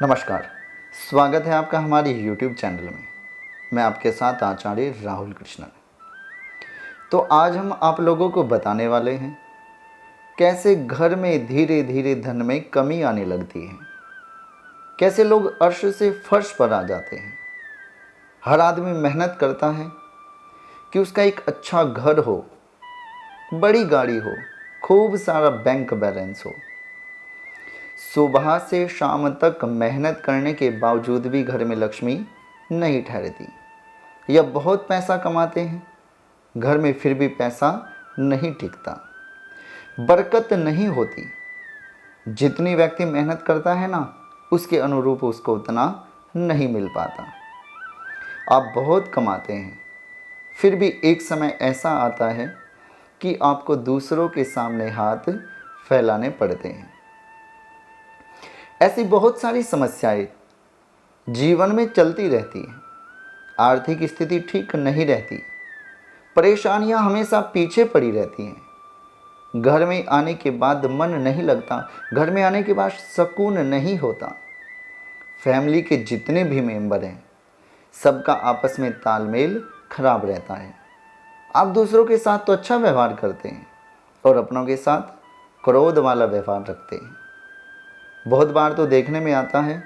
नमस्कार। स्वागत है आपका हमारे YouTube चैनल में। मैं आपके साथ आचार्य राहुल कृष्णन। तो आज हम आप लोगों को बताने वाले हैं कैसे घर में धीरे धीरे धन में कमी आने लगती है, कैसे लोग अर्श से फर्श पर आ जाते हैं। हर आदमी मेहनत करता है कि उसका एक अच्छा घर हो, बड़ी गाड़ी हो, खूब सारा बैंक बैलेंस हो। सुबह से शाम तक मेहनत करने के बावजूद भी घर में लक्ष्मी नहीं ठहरती, या बहुत पैसा कमाते हैं घर में फिर भी पैसा नहीं टिकता, बरकत नहीं होती। जितनी व्यक्ति मेहनत करता है ना, उसके अनुरूप उसको उतना नहीं मिल पाता। आप बहुत कमाते हैं, फिर भी एक समय ऐसा आता है कि आपको दूसरों के सामने हाथ फैलाने पड़ते हैं। ऐसी बहुत सारी समस्याएं जीवन में चलती रहती हैं। आर्थिक स्थिति ठीक नहीं रहती, परेशानियां हमेशा पीछे पड़ी रहती हैं। घर में आने के बाद मन नहीं लगता, घर में आने के बाद सुकून नहीं होता। फैमिली के जितने भी मेंबर हैं, सबका आपस में तालमेल खराब रहता है। आप दूसरों के साथ तो अच्छा व्यवहार करते हैं और अपनों के साथ क्रोध वाला व्यवहार रखते हैं। बहुत बार तो देखने में आता है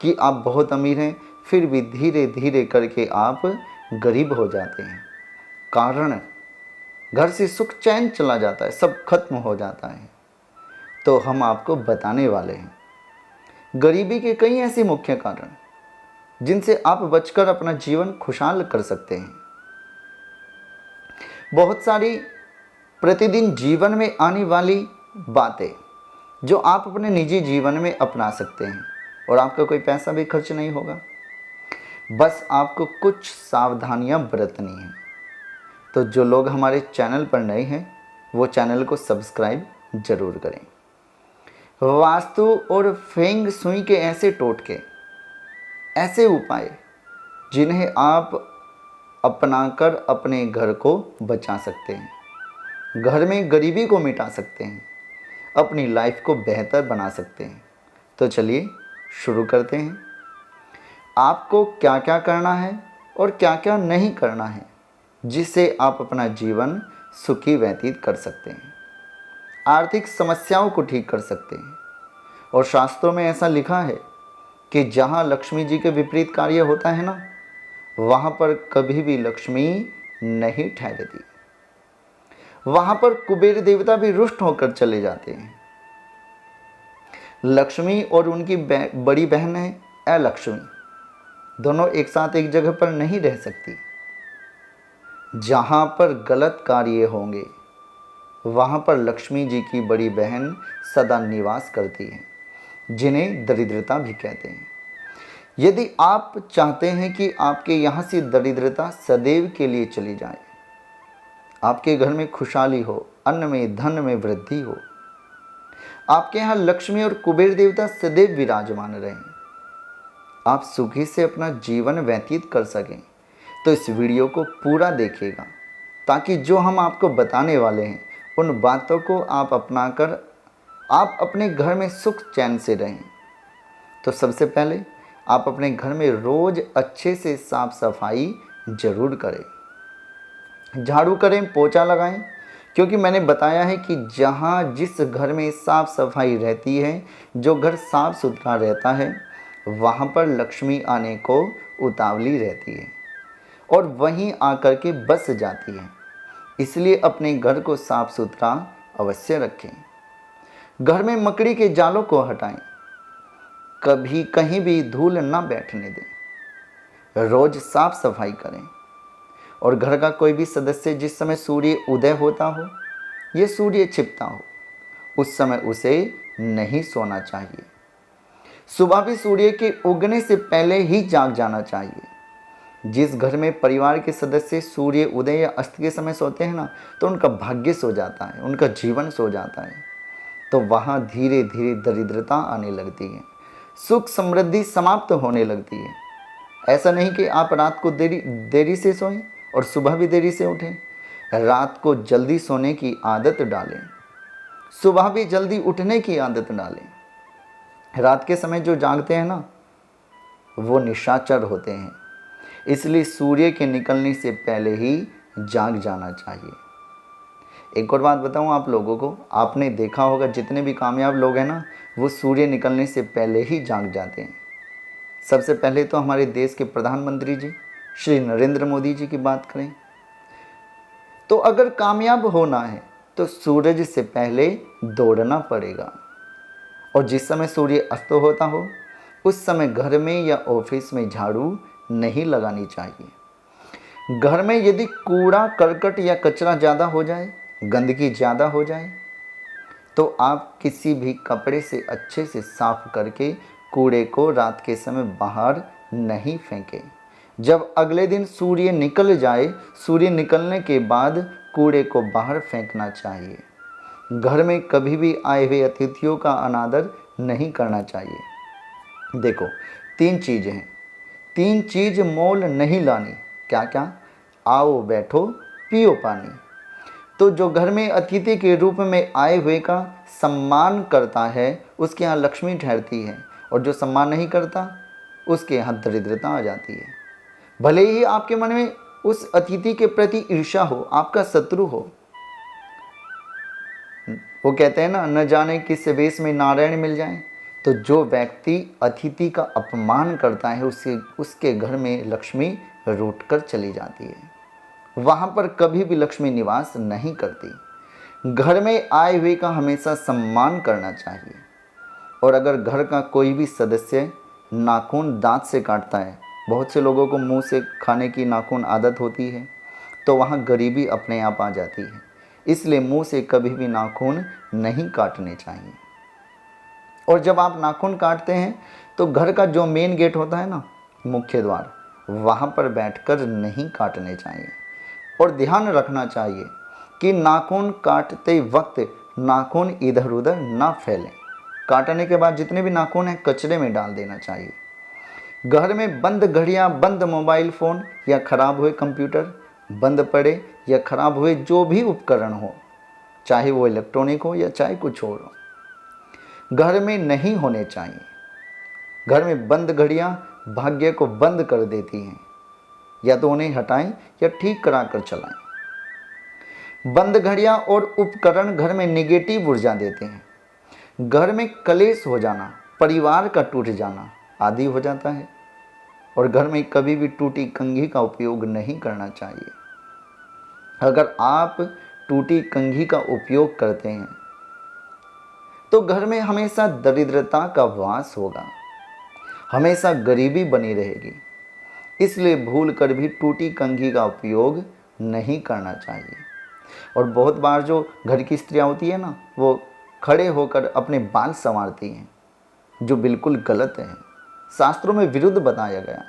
कि आप बहुत अमीर हैं, फिर भी धीरे धीरे करके आप गरीब हो जाते हैं। कारण घर से सुख चैन चला जाता है, सब खत्म हो जाता है। तो हम आपको बताने वाले हैं गरीबी के कई ऐसे मुख्य कारण जिनसे आप बचकर अपना जीवन खुशहाल कर सकते हैं। बहुत सारी प्रतिदिन जीवन में आने वाली बातें जो आप अपने निजी जीवन में अपना सकते हैं और आपका कोई पैसा भी खर्च नहीं होगा। बस आपको कुछ सावधानियां बरतनी हैं। तो जो लोग हमारे चैनल पर नए हैं, वो चैनल को सब्सक्राइब जरूर करें। वास्तु और फेंग सुई के ऐसे टोटके, ऐसे उपाय जिन्हें आप अपनाकर अपने घर को बचा सकते हैं, घर में गरीबी को मिटा सकते हैं, अपनी लाइफ को बेहतर बना सकते हैं। तो चलिए शुरू करते हैं। आपको क्या क्या करना है और क्या क्या नहीं करना है, जिससे आप अपना जीवन सुखी व्यतीत कर सकते हैं, आर्थिक समस्याओं को ठीक कर सकते हैं। और शास्त्रों में ऐसा लिखा है कि जहाँ लक्ष्मी जी के विपरीत कार्य होता है ना, वहाँ पर कभी भी लक्ष्मी नहीं ठहरती, वहाँ पर कुबेर देवता भी रुष्ट होकर चले जाते हैं। लक्ष्मी और उनकी बड़ी बहन है अलक्ष्मी, दोनों एक साथ एक जगह पर नहीं रह सकती। जहाँ पर गलत कार्य होंगे, वहाँ पर लक्ष्मी जी की बड़ी बहन सदा निवास करती है, जिन्हें दरिद्रता भी कहते हैं। यदि आप चाहते हैं कि आपके यहाँ से दरिद्रता सदैव के लिए चली जाए, आपके घर में खुशहाली हो, अन्न में धन में वृद्धि हो, आपके यहाँ लक्ष्मी और कुबेर देवता सदैव विराजमान रहें, आप सुखी से अपना जीवन व्यतीत कर सकें, तो इस वीडियो को पूरा देखिएगा, ताकि जो हम आपको बताने वाले हैं उन बातों को आप अपनाकर आप अपने घर में सुख चैन से रहें। तो सबसे पहले आप अपने घर में रोज़ अच्छे से साफ सफाई जरूर करें, झाड़ू करें, पोछा लगाएं, क्योंकि मैंने बताया है कि जहाँ जिस घर में साफ सफाई रहती है, जो घर साफ सुथरा रहता है, वहाँ पर लक्ष्मी आने को उतावली रहती है और वहीं आकर के बस जाती है। इसलिए अपने घर को साफ सुथरा अवश्य रखें। घर में मकड़ी के जालों को हटाएं, कभी कहीं भी धूल ना बैठने दें, रोज साफ सफाई करें। और घर का कोई भी सदस्य जिस समय सूर्य उदय होता हो या सूर्य छिपता हो, उस समय उसे नहीं सोना चाहिए। सुबह भी सूर्य के उगने से पहले ही जाग जाना चाहिए। जिस घर में परिवार के सदस्य सूर्य उदय या अस्त के समय सोते हैं ना, तो उनका भाग्य सो जाता है, उनका जीवन सो जाता है। तो वहाँ धीरे धीरे दरिद्रता आने लगती है, सुख समृद्धि समाप्त होने लगती है। ऐसा नहीं कि आप रात को देरी से सोएं और सुबह भी देरी से उठें। रात को जल्दी सोने की आदत डालें, सुबह भी जल्दी उठने की आदत डालें। रात के समय जो जागते हैं ना, वो निशाचर होते हैं। इसलिए सूर्य के निकलने से पहले ही जाग जाना चाहिए। एक और बात बताऊं आप लोगों को, आपने देखा होगा जितने भी कामयाब लोग हैं ना, वो सूर्य निकलने से पहले ही जाग जाते हैं। सबसे पहले तो हमारे देश के प्रधानमंत्री जी श्री नरेंद्र मोदी जी की बात करें तो अगर कामयाब होना है तो सूरज से पहले दौड़ना पड़ेगा। और जिस समय सूर्य अस्त होता हो उस समय घर में या ऑफिस में झाड़ू नहीं लगानी चाहिए। घर में यदि कूड़ा करकट या कचरा ज़्यादा हो जाए, गंदगी ज़्यादा हो जाए, तो आप किसी भी कपड़े से अच्छे से साफ करके कूड़े को रात के समय बाहर नहीं फेंकें। जब अगले दिन सूर्य निकल जाए, सूर्य निकलने के बाद कूड़े को बाहर फेंकना चाहिए। घर में कभी भी आए हुए अतिथियों का अनादर नहीं करना चाहिए। देखो, 3 चीज़ें हैं, 3 चीज़ मोल नहीं लानी। क्या क्या? आओ बैठो पियो पानी। तो जो घर में अतिथि के रूप में आए हुए का सम्मान करता है उसके यहाँ लक्ष्मी ठहरती है, और जो सम्मान नहीं करता उसके यहाँ दरिद्रता आ जाती है। भले ही आपके मन में उस अतिथि के प्रति ईर्ष्या हो, आपका शत्रु हो। वो कहते हैं ना, न जाने किस वेश में नारायण मिल जाए। तो जो व्यक्ति अतिथि का अपमान करता है उसके घर में लक्ष्मी रूठ कर चली जाती है। वहाँ पर कभी भी लक्ष्मी निवास नहीं करती। घर में आए हुए का हमेशा सम्मान करना चाहिए। और अगर घर का कोई भी सदस्य नाखून दांत से काटता है, बहुत से लोगों को मुंह से खाने की नाखून आदत होती है, तो वहाँ गरीबी अपने आप आ जाती है। इसलिए मुंह से कभी भी नाखून नहीं काटने चाहिए। और जब आप नाखून काटते हैं तो घर का जो मेन गेट होता है ना, मुख्य द्वार, वहाँ पर बैठकर नहीं काटने चाहिए। और ध्यान रखना चाहिए कि नाखून काटते वक्त नाखून इधर उधर ना फैलें। काटने के बाद जितने भी नाखून हैं कचरे में डाल देना चाहिए। घर में बंद घड़ियाँ, बंद मोबाइल फ़ोन या ख़राब हुए कंप्यूटर, बंद पड़े या ख़राब हुए जो भी उपकरण हो, चाहे वो इलेक्ट्रॉनिक हो या चाहे कुछ और हो, घर में नहीं होने चाहिए। घर में बंद घड़ियाँ भाग्य को बंद कर देती हैं। या तो उन्हें हटाएं या ठीक करा कर चलाएं। बंद घड़ियाँ और उपकरण घर में नेगेटिव ऊर्जा देते हैं। घर में कलेश हो जाना, परिवार का टूट जाना आदि हो जाता है। और घर में कभी भी टूटी कंघी का उपयोग नहीं करना चाहिए। अगर आप टूटी कंघी का उपयोग करते हैं तो घर में हमेशा दरिद्रता का वास होगा, हमेशा गरीबी बनी रहेगी। इसलिए भूल कर भी टूटी कंघी का उपयोग नहीं करना चाहिए। और बहुत बार जो घर की स्त्रियां होती है ना, वो खड़े होकर अपने बाल संवारती हैं, जो बिल्कुल गलत है, शास्त्रों में विरुद्ध बताया गया है।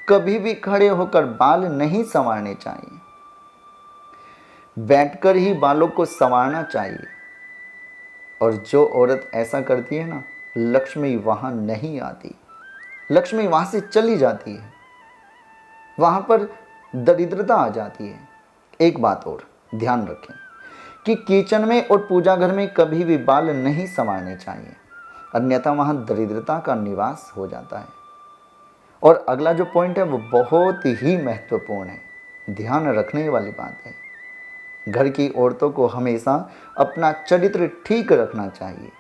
कभी भी खड़े होकर बाल नहीं संवारने चाहिए, बैठकर ही बालों को संवारना चाहिए। और जो औरत ऐसा करती है ना, लक्ष्मी वहाँ नहीं आती, लक्ष्मी वहाँ से चली जाती है, वहाँ पर दरिद्रता आ जाती है। एक बात और ध्यान रखें कि किचन में और पूजा घर में कभी भी बाल नहीं संवारने चाहिए, अन्यथा वहाँ दरिद्रता का निवास हो जाता है। और अगला जो पॉइंट है वो बहुत ही महत्वपूर्ण है, ध्यान रखने वाली बात है। घर की औरतों को हमेशा अपना चरित्र ठीक रखना चाहिए।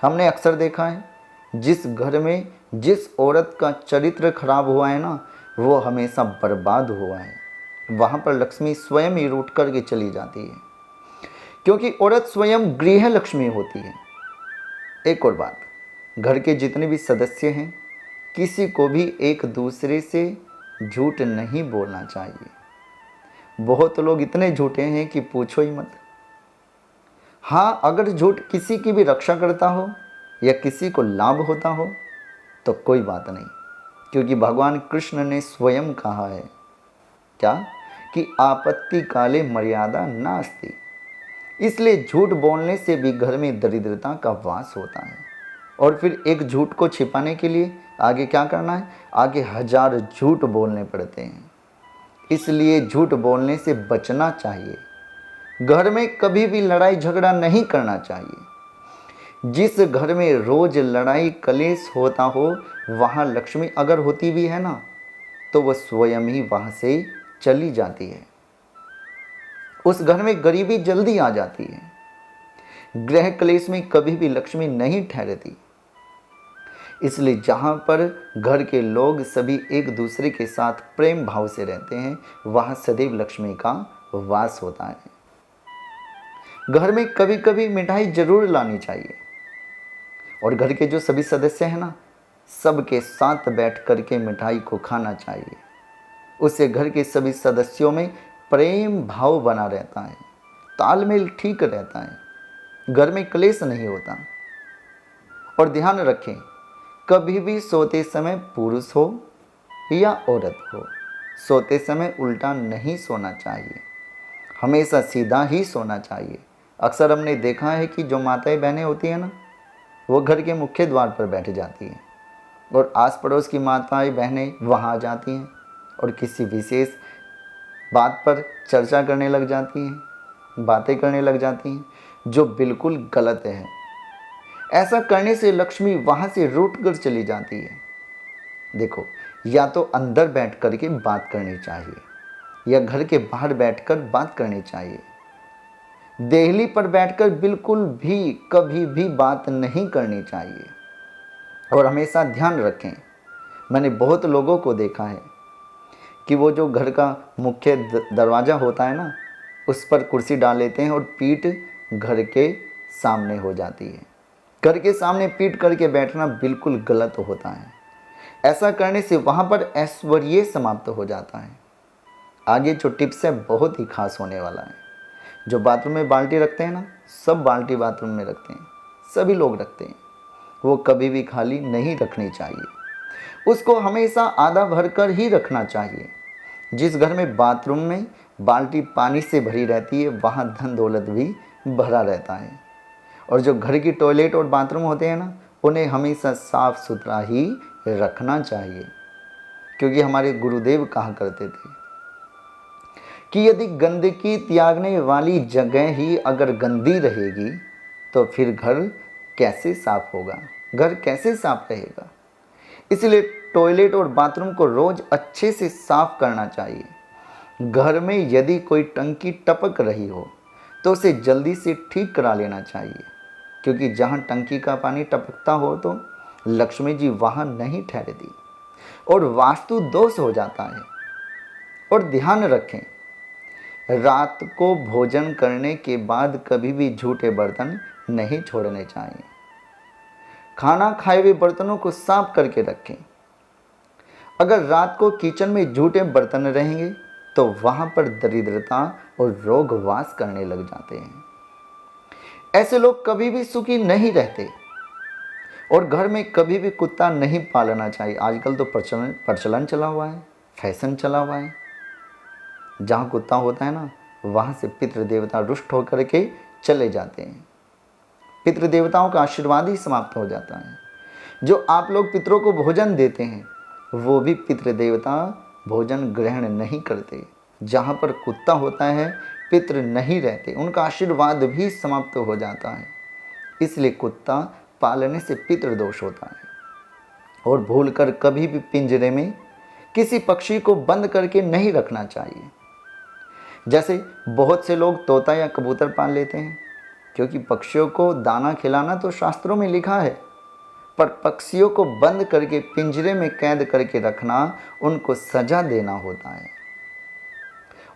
हमने अक्सर देखा है, जिस घर में जिस औरत का चरित्र खराब हुआ है ना, वो हमेशा बर्बाद हुआ है। वहाँ पर लक्ष्मी स्वयं ही रूठ करके चली जाती है, क्योंकि औरत स्वयं गृह लक्ष्मी होती है। एक और बात, घर के जितने भी सदस्य हैं, किसी को भी एक दूसरे से झूठ नहीं बोलना चाहिए। बहुत लोग इतने झूठे हैं कि पूछो ही मत। हाँ, अगर झूठ किसी की भी रक्षा करता हो या किसी को लाभ होता हो तो कोई बात नहीं, क्योंकि भगवान कृष्ण ने स्वयं कहा है क्या कि आपत्ति काले मर्यादा नास्ति। इसलिए झूठ बोलने से भी घर में दरिद्रता का वास होता है। और फिर एक झूठ को छिपाने के लिए आगे क्या करना है, आगे 1000 झूठ बोलने पड़ते हैं। इसलिए झूठ बोलने से बचना चाहिए। घर में कभी भी लड़ाई झगड़ा नहीं करना चाहिए। जिस घर में रोज लड़ाई कलेश होता हो, वहाँ लक्ष्मी अगर होती भी है ना, तो वह स्वयं ही वहाँ से चली जाती है। उस घर में गरीबी जल्दी आ जाती है। गृह क्लेश में कभी भी लक्ष्मी नहीं ठहरती। इसलिए जहाँ पर घर के लोग सभी एक दूसरे के साथ प्रेम भाव से रहते हैं, वहाँ सदैव लक्ष्मी का वास होता है। घर में कभी कभी मिठाई जरूर लानी चाहिए, और घर के जो सभी सदस्य हैं ना, सबके साथ बैठ कर के मिठाई को खाना चाहिए। उससे घर के सभी सदस्यों में प्रेम भाव बना रहता है, तालमेल ठीक रहता है, घर में क्लेश नहीं होता। और ध्यान रखें, कभी भी सोते समय पुरुष हो या औरत हो, सोते समय उल्टा नहीं सोना चाहिए, हमेशा सीधा ही सोना चाहिए। अक्सर हमने देखा है कि जो माताएं बहनें होती हैं ना, वो घर के मुख्य द्वार पर बैठ जाती हैं और आस पड़ोस की माताएं बहनें वहाँ आ जाती हैं और किसी विशेष बात पर चर्चा करने लग जाती हैं, बातें करने लग जाती हैं, जो बिल्कुल गलत है। ऐसा करने से लक्ष्मी वहाँ से रूठ कर चली जाती है। देखो, या तो अंदर बैठ कर के बात करनी चाहिए या घर के बाहर बैठकर बात करनी चाहिए। देहली पर बैठकर बिल्कुल भी कभी भी बात नहीं करनी चाहिए। और हमेशा ध्यान रखें, मैंने बहुत लोगों को देखा है कि वो जो घर का मुख्य दरवाज़ा होता है ना, उस पर कुर्सी डाल लेते हैं और पीठ घर के सामने हो जाती है। घर के सामने पीठ करके बैठना बिल्कुल गलत होता है। ऐसा करने से वहाँ पर ऐश्वर्य समाप्त हो जाता है। आगे जो टिप्स है बहुत ही खास होने वाला है। जो बाथरूम में बाल्टी रखते हैं ना, सब बाल्टी बाथरूम में रखते हैं, सभी लोग रखते हैं, वो कभी भी खाली नहीं रखनी चाहिए। उसको हमेशा आधा भरकर ही रखना चाहिए। जिस घर में बाथरूम में बाल्टी पानी से भरी रहती है, वहाँ धन दौलत भी भरा रहता है। और जो घर की टॉयलेट और बाथरूम होते हैं ना, उन्हें हमेशा साफ सुथरा ही रखना चाहिए, क्योंकि हमारे गुरुदेव कहा करते थे कि यदि गंदगी त्यागने वाली जगह ही अगर गंदी रहेगी, तो फिर घर कैसे साफ होगा, घर कैसे साफ रहेगा। इसलिए टॉयलेट और बाथरूम को रोज अच्छे से साफ करना चाहिए। घर में यदि कोई टंकी टपक रही हो तो उसे जल्दी से ठीक करा लेना चाहिए, क्योंकि जहाँ टंकी का पानी टपकता हो तो लक्ष्मी जी वहाँ नहीं ठहरती और वास्तु दोष हो जाता है। और ध्यान रखें, रात को भोजन करने के बाद कभी भी झूठे बर्तन नहीं छोड़ने चाहिए। खाना खाए हुए बर्तनों को साफ करके रखें। अगर रात को किचन में झूठे बर्तन रहेंगे तो वहां पर दरिद्रता और रोग वास करने लग जाते हैं। ऐसे लोग कभी भी सुखी नहीं रहते। और घर में कभी भी कुत्ता नहीं पालना चाहिए। आजकल तो प्रचलन चला हुआ है, फैशन चला हुआ है। जहाँ कुत्ता होता है ना, वहाँ से पितृ देवता रुष्ट होकर के चले जाते हैं। पितृ देवताओं का आशीर्वाद ही समाप्त हो जाता है। जो आप लोग पितरों को भोजन देते हैं, वो भी पितृ देवता भोजन ग्रहण नहीं करते। जहाँ पर कुत्ता होता है, पितृ नहीं रहते, उनका आशीर्वाद भी समाप्त हो जाता है। इसलिए कुत्ता पालने से पितृ दोष होता है। और भूलकर कभी भी पिंजरे में किसी पक्षी को बंद करके नहीं रखना चाहिए। जैसे बहुत से लोग तोता या कबूतर पाल लेते हैं, क्योंकि पक्षियों को दाना खिलाना तो शास्त्रों में लिखा है, पर पक्षियों को बंद करके पिंजरे में कैद करके रखना उनको सजा देना होता है।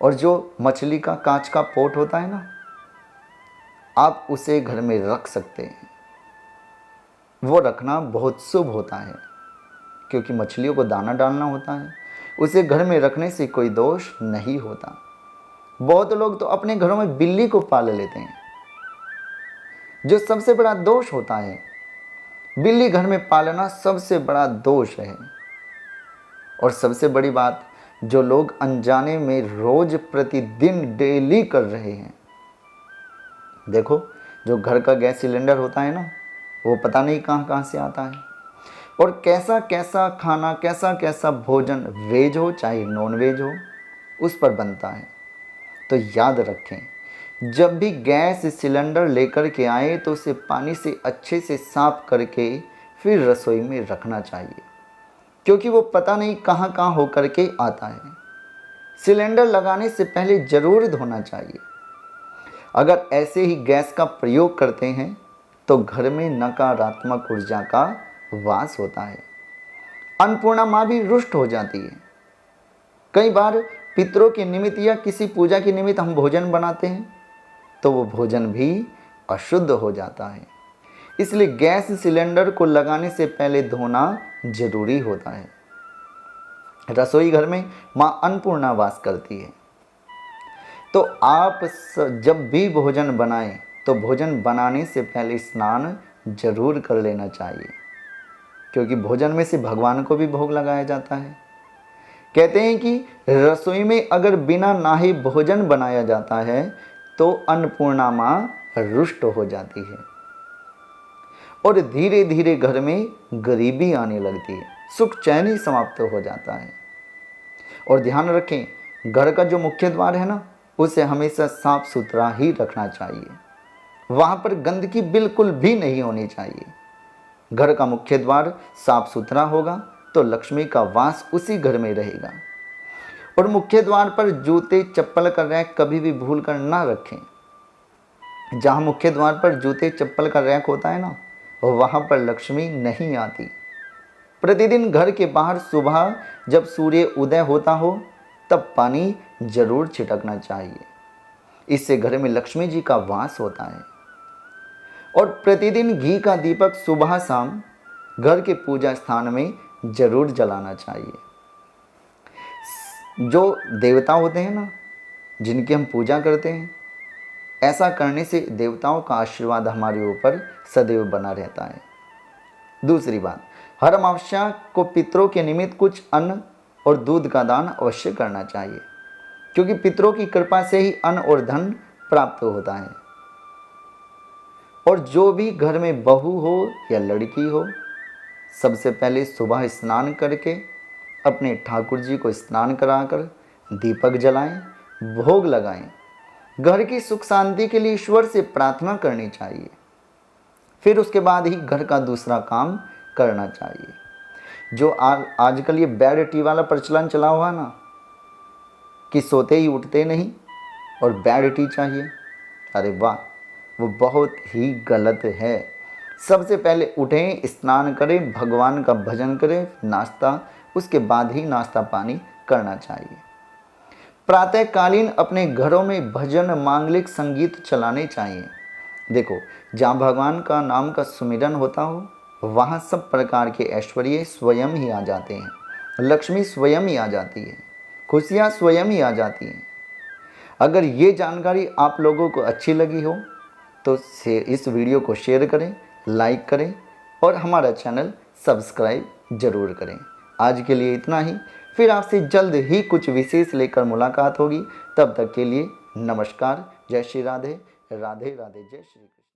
और जो मछली का कांच का पोट होता है ना, आप उसे घर में रख सकते हैं। वो रखना बहुत शुभ होता है, क्योंकि मछलियों को दाना डालना होता है। उसे घर में रखने से कोई दोष नहीं होता। बहुत लोग तो अपने घरों में बिल्ली को पाल लेते हैं, जो सबसे बड़ा दोष होता है। बिल्ली घर में पालना सबसे बड़ा दोष है। और सबसे बड़ी बात, जो लोग अनजाने में रोज प्रतिदिन डेली कर रहे हैं। देखो, जो घर का गैस सिलेंडर होता है ना, वो पता नहीं कहाँ कहाँ से आता है, और कैसा कैसा खाना, कैसा कैसा भोजन, वेज हो चाहे नॉन वेज हो, उस पर बनता है। तो याद रखें, जब भी गैस सिलेंडर लेकर के आए तो उसे पानी से अच्छे से साफ करके फिर रसोई में रखना चाहिए, क्योंकि वो पता नहीं कहाँ कहाँ होकर के आता है। सिलेंडर लगाने से पहले ज़रूर धोना चाहिए। अगर ऐसे ही गैस का प्रयोग करते हैं तो घर में नकारात्मक ऊर्जा का वास होता है। अन्नपूर्णा माँ भी रुष्ट हो जाती है। कई बार पितरों के निमित्त या किसी पूजा के निमित्त हम भोजन बनाते हैं तो वो भोजन भी अशुद्ध हो जाता है। इसलिए गैस सिलेंडर को लगाने से पहले धोना जरूरी होता है। रसोई घर में माँ अन्नपूर्णा वास करती है। तो आप जब भी भोजन बनाएं तो भोजन बनाने से पहले स्नान जरूर कर लेना चाहिए, क्योंकि भोजन में से भगवान को भी भोग लगाया जाता है। कहते हैं कि रसोई में अगर बिना नहाए भोजन बनाया जाता है तो अन्नपूर्णा माँ रुष्ट हो जाती है और धीरे धीरे घर में गरीबी आने लगती है, सुख चैन ही समाप्त हो जाता है। और ध्यान रखें, घर का जो मुख्य द्वार है ना, उसे हमेशा साफ सुथरा ही रखना चाहिए। वहाँ पर गंदगी बिल्कुल भी नहीं होनी चाहिए। घर का मुख्य द्वार साफ सुथरा होगा तो लक्ष्मी का वास उसी घर में रहेगा। और मुख्य द्वार पर जूते चप्पल का रैक कभी भी भूल कर ना रखें। जहाँ मुख्य द्वार पर जूते चप्पल का रैक होता है ना, वहाँ पर लक्ष्मी नहीं आती। प्रतिदिन घर के बाहर सुबह जब सूर्य उदय होता हो तब पानी जरूर छिड़कना चाहिए। इससे घर में लक्ष्मी जी का वास होता है। और प्रतिदिन घी का दीपक सुबह शाम घर के पूजा स्थान में जरूर जलाना चाहिए। जो देवता होते हैं ना, जिनकी हम पूजा करते हैं, ऐसा करने से देवताओं का आशीर्वाद हमारे ऊपर सदैव बना रहता है। दूसरी बात, हर अमावस्या को पितरों के निमित्त कुछ अन्न और दूध का दान अवश्य करना चाहिए, क्योंकि पितरों की कृपा से ही अन्न और धन प्राप्त होता है। और जो भी घर में बहू हो या लड़की हो, सबसे पहले सुबह स्नान करके अपने ठाकुर जी को स्नान कराकर दीपक जलाएं, भोग लगाएं। घर की सुख शांति के लिए ईश्वर से प्रार्थना करनी चाहिए। फिर उसके बाद ही घर का दूसरा काम करना चाहिए। जो आजकल ये बेड टी वाला प्रचलन चला हुआ ना, कि सोते ही उठते नहीं और बेड टी चाहिए, अरे वाह, वो बहुत ही गलत है। सबसे पहले उठें, स्नान करें, भगवान का भजन करें, नाश्ता, उसके बाद ही नाश्ता पानी करना चाहिए। प्रातःकालीन अपने घरों में भजन मांगलिक संगीत चलाने चाहिए। देखो, जहाँ भगवान का नाम का सुमिरन होता हो वहाँ सब प्रकार के ऐश्वर्य स्वयं ही आ जाते हैं, लक्ष्मी स्वयं ही आ जाती है, खुशियाँ स्वयं ही आ जाती हैं। अगर ये जानकारी आप लोगों को अच्छी लगी हो तो इस वीडियो को शेयर करें, लाइक करें और हमारा चैनल सब्सक्राइब जरूर करें। आज के लिए इतना ही, फिर आपसे जल्द ही कुछ विशेष लेकर मुलाकात होगी। तब तक के लिए नमस्कार। जय श्री राधे, राधे राधे, जय श्री कृष्ण।